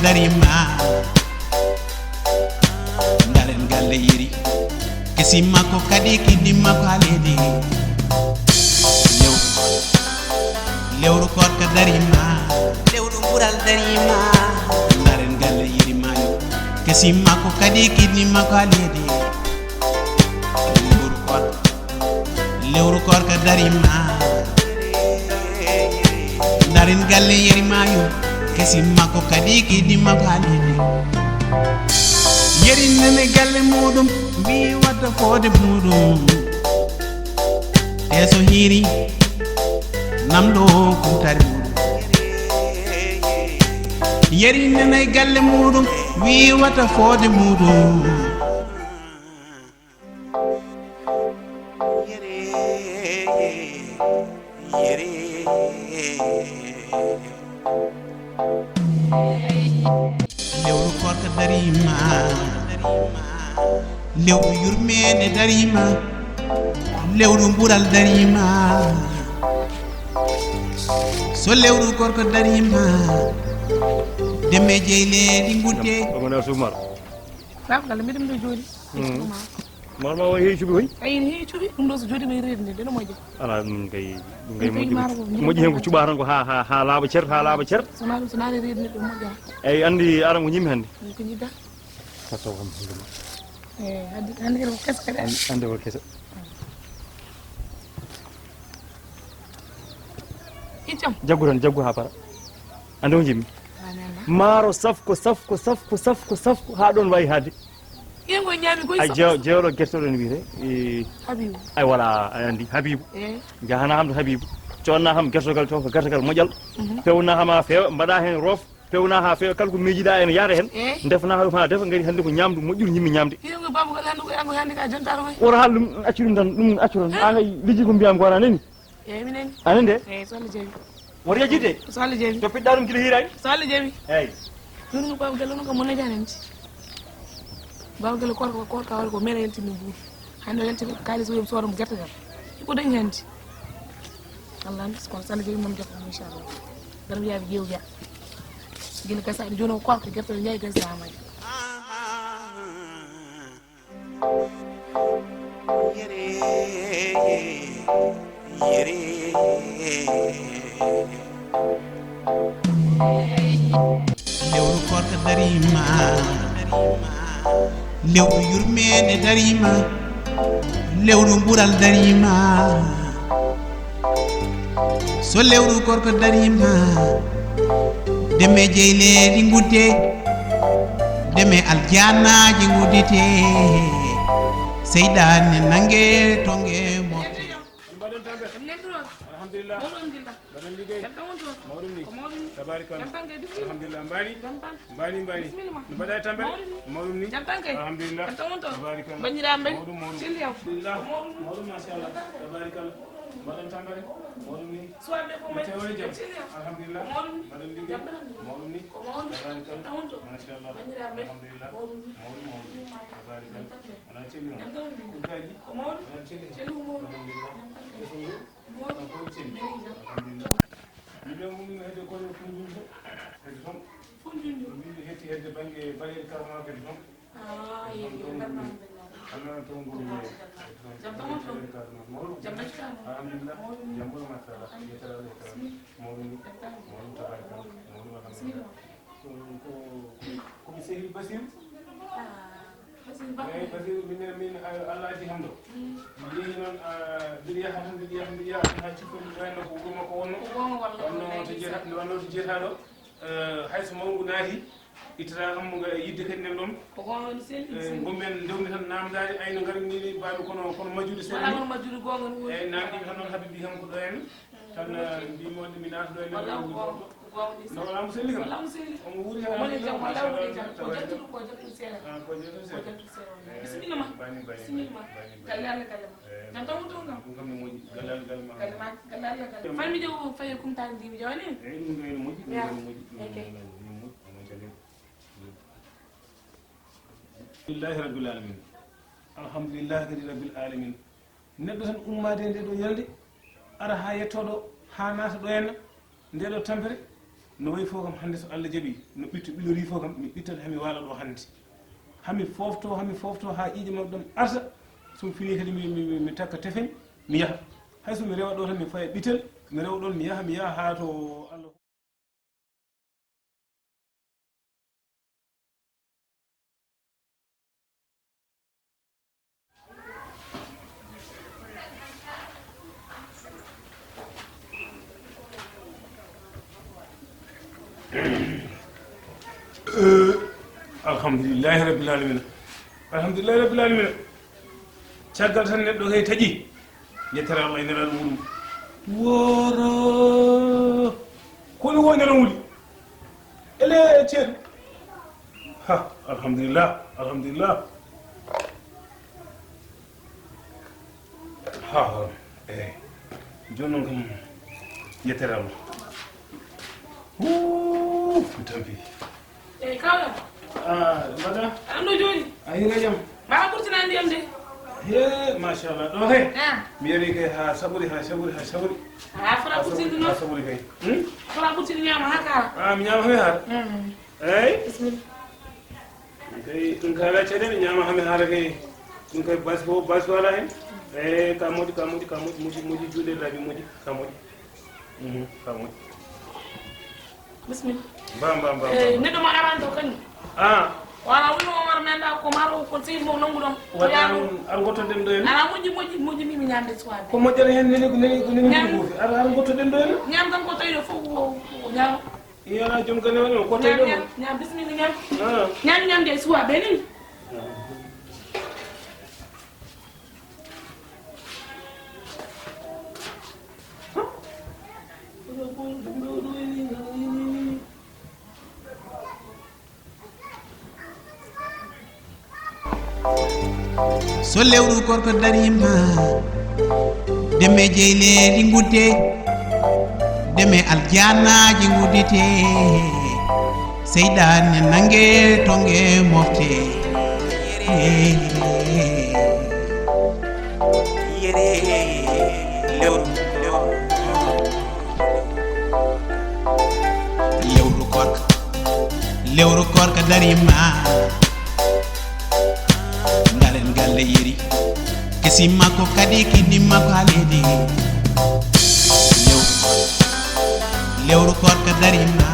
darima ndaren galle yiri kesi makko kadi kiddi makko halede lewru Koorka darima lewru bural darima ndaren galle yerimayo kesi makko kadi kiddi makko halede lewru Koorka darima ndaren galle yerimayo kesi makko kadi kiddi makko halede yeri nene galle muɗum mbi wadda fode muɗum teso hiri namɗo kumtari muɗum yeri nene galle muɗum wi wata fode muɗum lewru Koorka darima lewru yurmede darima lewru bural darima so lewru Koorka darima deme jeyledi gudde amana sumar ngal mi dum do jodi marma o heecu bi hoy ay heecu bi dum do so jodi may redde deno moje ala dum kay moji hen ko cuba tan ko ha laaba cer sona redde do moja ay andi aram ko nyimi hande ko nyida tato ko andi ko kessa andi ko kessa itam jaggu ha para andi ko jimi maro safko ha don way hade yengo nyami ko ay jewlo gertodo ni bire habibu ay wala andi habibu jahana hamdo habibu conna ham gertogal to ko gertogal mojal pewna hama few mbada hen rof pewna ha few kalko mejida en yare hen defna ha def ngari hande ko nyamdu mojjur nyimmi nyamde yengo babu ko hande ko yango hande ka jontaro way wora hal dum accudum tan dum accuron angay liji ko mbiyam gona neni minen anende solo jebi wori yejide solo jebi to pidda dum kilo hiray solo jebi ay dum babu gelo no ko mona janenti babu gelo Koorka wala ko mere yelti ni buur hande yelti kalis wo so dum gertagal ko dañ handi Allah ko solo jebi mom jox inshallah dara yabi jew ya gina ka sa jono Koorka gertagal ñay gasa amay lewru Koorka darima lewru yurmede darima lewru bural darima so lewru Koorka darima deme jeyledi gudde deme aljanaji guddite seydane nange tonge mofte alhamdulillah banan ligay mawdum ni tabarakallah alhamdulillah mbani no bada tambe mawdum ni alhamdulillah tabarakallah banira mbe alhamdulillah mawdum ma sha Allah tabarakallah badan tambe mawdum ni suwabe ko ma alhamdulillah badan ligay mawdum ni tabarakallah ma sha Allah alhamdulillah mawdum tabarakallah ana chelli on kaji ana chelli alhamdullah Video mum hede ko funjunde hede tom funjunde hetti hede bangi bayel karma hede tom Allah to ngol alhamdulillah jambul masala yetara mawlumi tabaraka mawlumi ko bi sehil basir basir min Allah di hamdo yi non bidiya hamdiya ha cikko wayno ko goma ko wonno wonno to jeetado hayso mawgu naati itata am nga yidde kadi nen don ko gon sel gommen dewmi tan namdade ayno ngari ni baadu kono majude sel wala majude gonga ni e namdi tan non habibi ham ko do en tan bi monde mi naata do en no wala mo selli kam on wuri ha mo jam wala wuri jam ko jattu sel ko jattu sel bismillah bismillah kalala kalama nan taw to ngam ngam mo moji galal galma kalala fami de fay kum tan di mi jawani e dum ngay moji Alhamdulillahi rabbil alamin alhamdulillahi rabbil alamin neddo tan ummade nde do yalde ara ha yettodo ha naata do en nde do tampere no way fof kam hannde so Allah jaɓi no ɓitto ɓilori fof kam mi ɓittata hami waala ɗo hannde hami fofto ha ƴiƴe mabɓe ɗam arta somi fini kadi mi takka tefen mi yaha hayso mi rewa ɗo tan mi faya ɓitel mi rewa ɗon mi yaha ha to Allah alhamdulillahi rabbil alamin caggal tan neɗɗo kay taƴi yettere Allah e nelaɗo muɗum woro koni wo nela wuli ele ceeɗu ha alhamdulillah ha eyyi joni noon kam yettere Allah mi tampi eyi kawɗa mbaɗa aɗa ɗo jooɗi a hira jaam mbaɗa ɓurtina ndiyam de he machallah ɗo kay mi yari kay ha saɓori ha fota ɓurtinde noon ha saɓori kay fota ɓurtinde ñama ha kala mi ñama hami haara eyyi bisimilla kay ɗum kay ala caɗele ñama hami haara kay ɗum kay basi wala hen eyyi ka moƴƴi juuɗe laaɓi moƴƴi ka moƴƴi ka moƴƴi bisimilla bam neɗɗo ma arani to kañum wala wonno o wara nanda ko maro ko sehil mo nangu ɗon waɗa ar gottoɗen ɗo hen ala moƴƴi mimi ñamde soir ko moƴƴere hen nene goofi ar gottoɗen ɗo hen ñam tan ko tawi ɗo fof ñama yala joom gane woni ko tawi ɗo ñam bisimilla ñam ñamde suwa ɓe nini so lewru korko darima deme jeyleɗi gudde deme aljanaji guddite seyɗane nangue tongue mofte yere lewru korka darima galle yeri kesi makko kadi kidni makko halede lewru korka darima